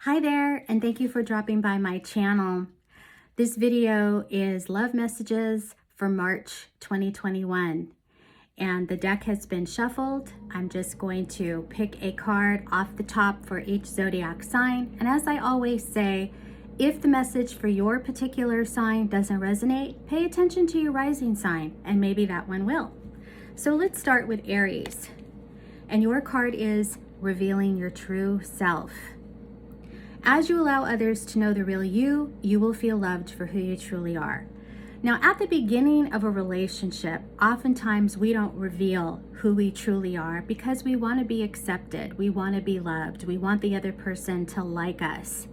Hi there, and thank you for dropping by my channel. This video is love messages for March 2021, and the deck has been shuffled. I'm just going to pick a card off the top for each zodiac sign, and as I always say, if the message for your particular sign doesn't resonate, pay attention to your rising sign, and maybe that one will. So let's start with Aries, and your card is revealing your true self. As you allow others to know the real you, you will feel loved for who you truly are. Now, at the beginning of a relationship, oftentimes we don't reveal who we truly are because we want to be accepted. We want to be loved. We want the other person to like us.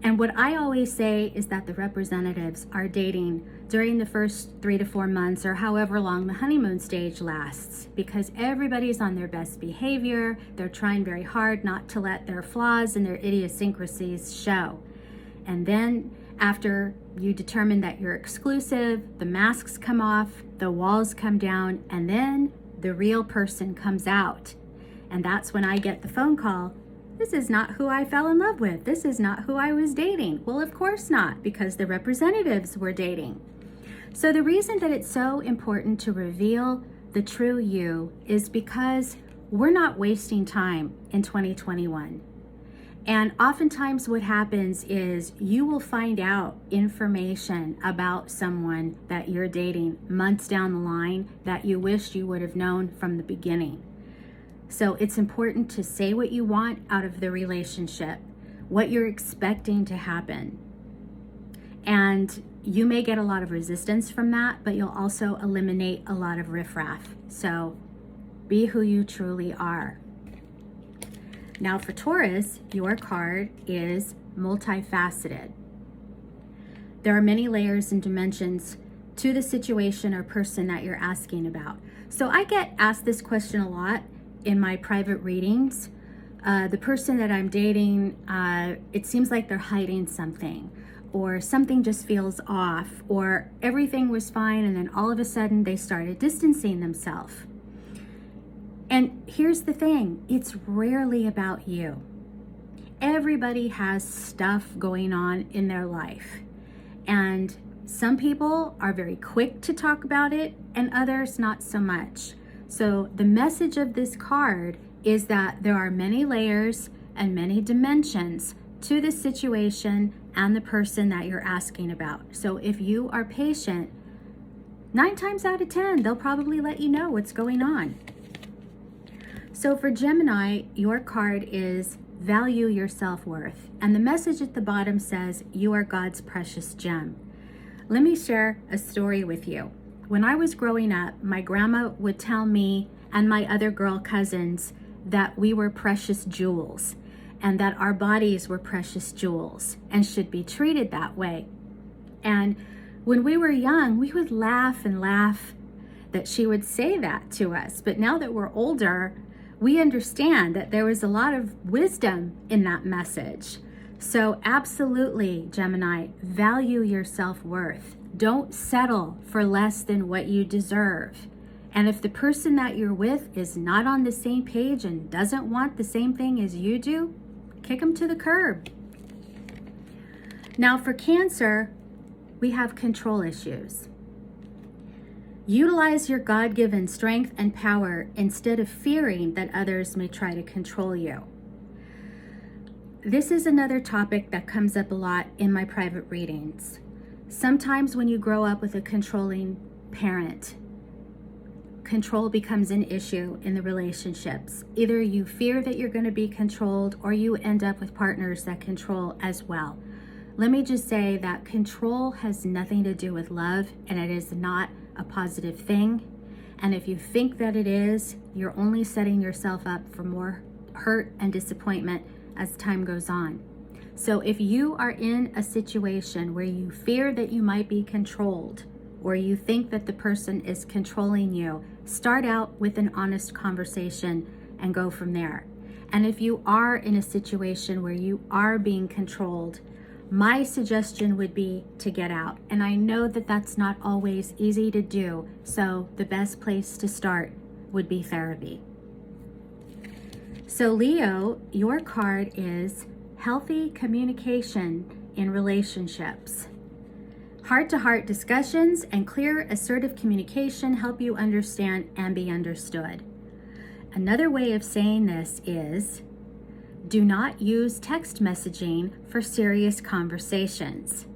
And what I always say is that the representatives are dating during the first 3 to 4 months or however long the honeymoon stage lasts, because everybody's on their best behavior. They're trying very hard not to let their flaws and their idiosyncrasies show. And then after you determine that you're exclusive, the masks come off, the walls come down, and then the real person comes out. And that's when I get the phone call. This is not who I fell in love with. This is not who I was dating. Well, of course not, because the representatives were dating. So the reason that it's so important to reveal the true you is because we're not wasting time in 2021. And oftentimes what happens is you will find out information about someone that you're dating months down the line that you wished you would have known from the beginning. So it's important to say what you want out of the relationship, what you're expecting to happen. And you may get a lot of resistance from that, but you'll also eliminate a lot of riffraff. So be who you truly are. Now for Taurus, your card is multifaceted. There are many layers and dimensions to the situation or person that you're asking about. So I get asked this question a lot in my private readings. The person that I'm dating, it seems like they're hiding something, or something just feels off, or everything was fine and then all of a sudden they started distancing themselves. And here's the thing, it's rarely about you. Everybody has stuff going on in their life, and some people are very quick to talk about it and others not so much. So the message of this card is that there are many layers and many dimensions to the situation and the person that you're asking about. So if you are patient, 9 times out of 10, they'll probably let you know what's going on. So for Gemini, your card is value your self-worth. And the message at the bottom says, you are God's precious gem. Let me share a story with you. When I was growing up, my grandma would tell me and my other girl cousins that we were precious jewels and that our bodies were precious jewels and should be treated that way. And when we were young, we would laugh and laugh that she would say that to us. But now that we're older, we understand that there was a lot of wisdom in that message. So absolutely, Gemini, value your self-worth. Don't settle for less than what you deserve. And if the person that you're with is not on the same page and doesn't want the same thing as you do, kick them to the curb. Now for Cancer, we have control issues. Utilize your God-given strength and power instead of fearing that others may try to control you. This is another topic that comes up a lot in my private readings. Sometimes when you grow up with a controlling parent, control becomes an issue in the relationships. Either you fear that you're going to be controlled or you end up with partners that control as well. Let me just say that control has nothing to do with love, and it is not a positive thing. And if you think that it is, you're only setting yourself up for more hurt and disappointment as time goes on. So if you are in a situation where you fear that you might be controlled, or you think that the person is controlling you, start out with an honest conversation and go from there. And if you are in a situation where you are being controlled, my suggestion would be to get out. And I know that that's not always easy to do, so the best place to start would be therapy. So Leo, your card is healthy communication in relationships. Heart-to-heart discussions and clear, assertive communication help you understand and be understood. Another way of saying this is, do not use text messaging for serious conversations.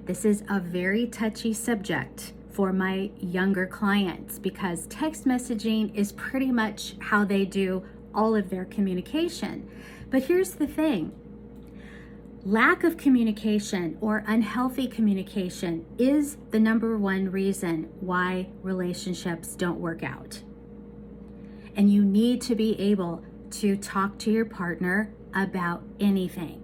This is a very touchy subject for my younger clients because text messaging is pretty much how they do all of their communication. But here's the thing. Lack of communication or unhealthy communication is the number one reason why relationships don't work out. And you need to be able to talk to your partner about anything.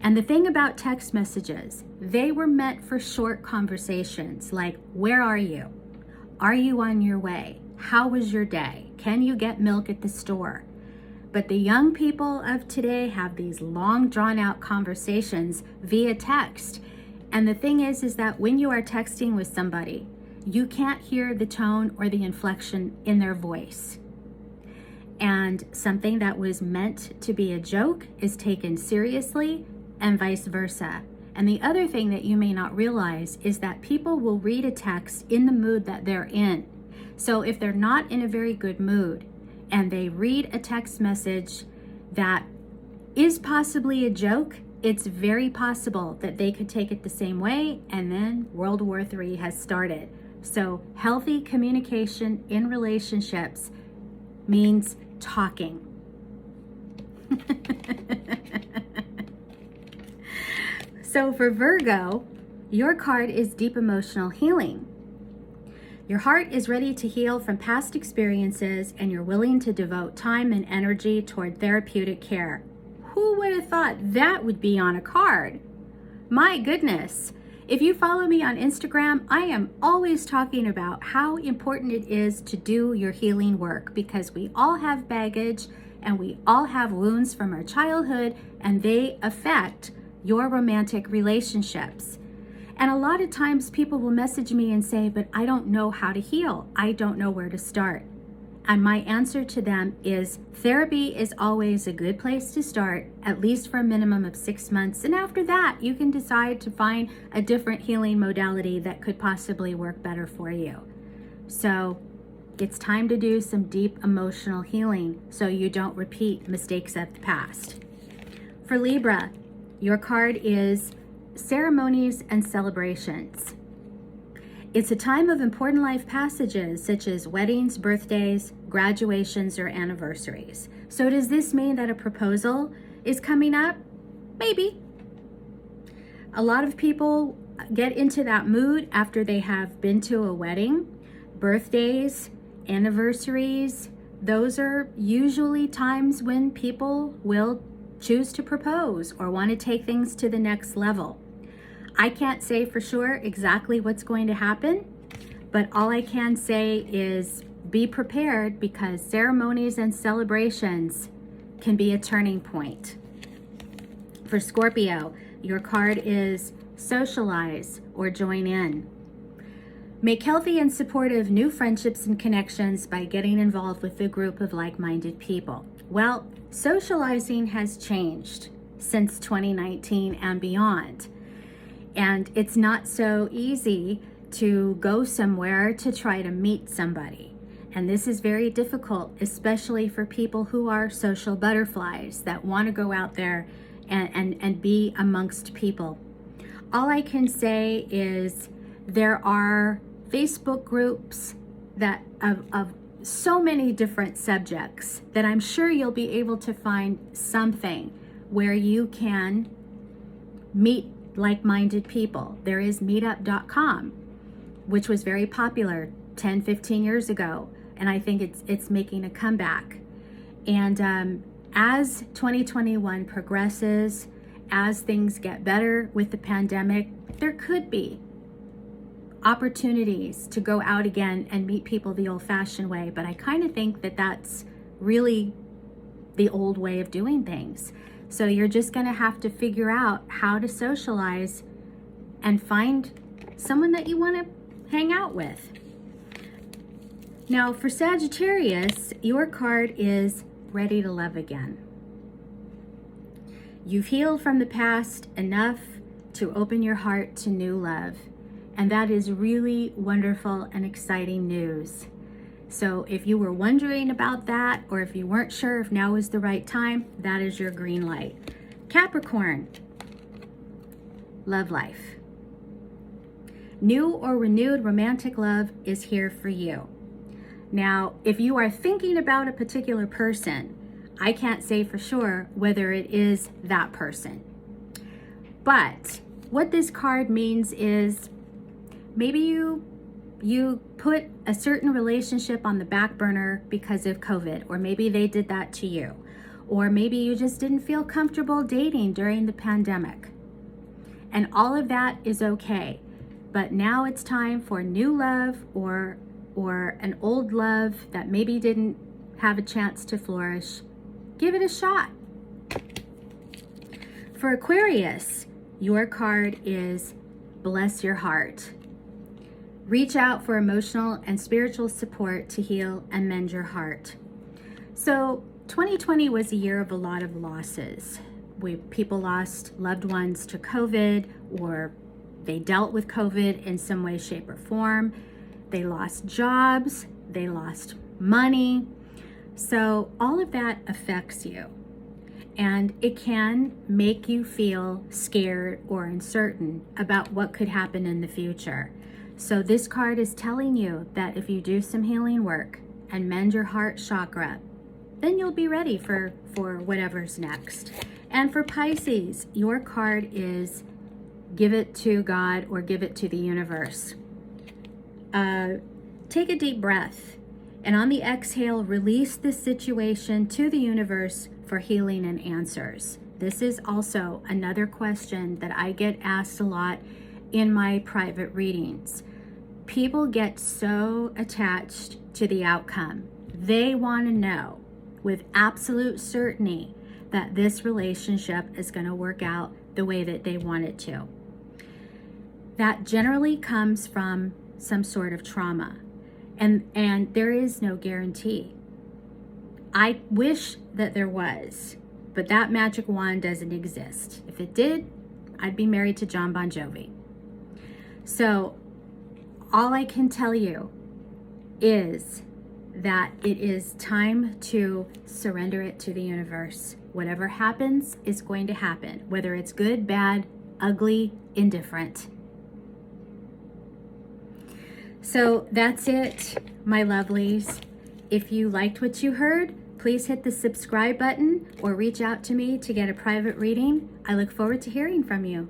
And the thing about text messages, they were meant for short conversations like, where are you? Are you on your way? How was your day? Can you get milk at the store? But the young people of today have these long drawn out conversations via text. And the thing is that when you are texting with somebody, you can't hear the tone or the inflection in their voice. And something that was meant to be a joke is taken seriously, and vice versa. And the other thing that you may not realize is that people will read a text in the mood that they're in. So if they're not in a very good mood and they read a text message that is possibly a joke, it's very possible that they could take it the same way, and then World War III has started. So healthy communication in relationships means talking. So for Virgo, your card is deep emotional healing. Your heart is ready to heal from past experiences, and you're willing to devote time and energy toward therapeutic care. Who would have thought that would be on a card? My goodness. If you follow me on Instagram, I am always talking about how important it is to do your healing work, because we all have baggage and we all have wounds from our childhood, and they affect your romantic relationships. And a lot of times people will message me and say, but I don't know how to heal. I don't know where to start. And my answer to them is therapy is always a good place to start, at least for a minimum of 6 months. And after that, you can decide to find a different healing modality that could possibly work better for you. So it's time to do some deep emotional healing so you don't repeat mistakes of the past. For Libra, your card is ceremonies and celebrations. It's a time of important life passages such as weddings, birthdays, graduations, or anniversaries. So does this mean that a proposal is coming up? Maybe. A lot of people get into that mood after they have been to a wedding. Birthdays, anniversaries, those are usually times when people will choose to propose or want to take things to the next level. I can't say for sure exactly what's going to happen, but all I can say is be prepared, because ceremonies and celebrations can be a turning point. For Scorpio, your card is socialize or join in. Make healthy and supportive new friendships and connections by getting involved with a group of like-minded people. Well, socializing has changed since 2019 and beyond. And it's not so easy to go somewhere to try to meet somebody. And this is very difficult, especially for people who are social butterflies that want to go out there and be amongst people. All I can say is there are Facebook groups that of so many different subjects that I'm sure you'll be able to find something where you can meet like-minded people. There is meetup.com, which was very popular 10-15 years ago, and I think it's making a comeback. And as 2021 progresses, as things get better with the pandemic, there could be opportunities to go out again and meet people the old-fashioned way, but I kind of think that that's really the old way of doing things. So you're just going to have to figure out how to socialize and find someone that you want to hang out with. Now for Sagittarius, your card is ready to love again. You've healed from the past enough to open your heart to new love. And that is really wonderful and exciting news. So if you were wondering about that, or if you weren't sure if now is the right time, that is your green light. Capricorn, love life. New or renewed romantic love is here for you. Now, if you are thinking about a particular person, I can't say for sure whether it is that person. But what this card means is maybe you put a certain relationship on the back burner because of COVID, or maybe they did that to you, or maybe you just didn't feel comfortable dating during the pandemic. And all of that is okay. But now it's time for new love or an old love that maybe didn't have a chance to flourish. Give it a shot. For Aquarius, your card is bless your heart. Reach out for emotional and spiritual support to heal and mend your heart. So 2020 was a year of a lot of losses. People lost loved ones to COVID, or they dealt with COVID in some way, shape, or form. They lost jobs, they lost money. So all of that affects you, and it can make you feel scared or uncertain about what could happen in the future. So this card is telling you that if you do some healing work and mend your heart chakra, then you'll be ready for whatever's next. And for Pisces, your card is give it to God or give it to the universe. Take a deep breath, and on the exhale, release this situation to the universe for healing and answers. This is also another question that I get asked a lot in my private readings. People get so attached to the outcome. They want to know with absolute certainty that this relationship is going to work out the way that they want it to. That generally comes from some sort of trauma. And there is no guarantee. I wish that there was, but that magic wand doesn't exist. If it did, I'd be married to John Bon Jovi. So all I can tell you is that it is time to surrender it to the universe. Whatever happens is going to happen, whether it's good, bad, ugly, indifferent. So that's it, my lovelies. If you liked what you heard, please hit the subscribe button or reach out to me to get a private reading. I look forward to hearing from you.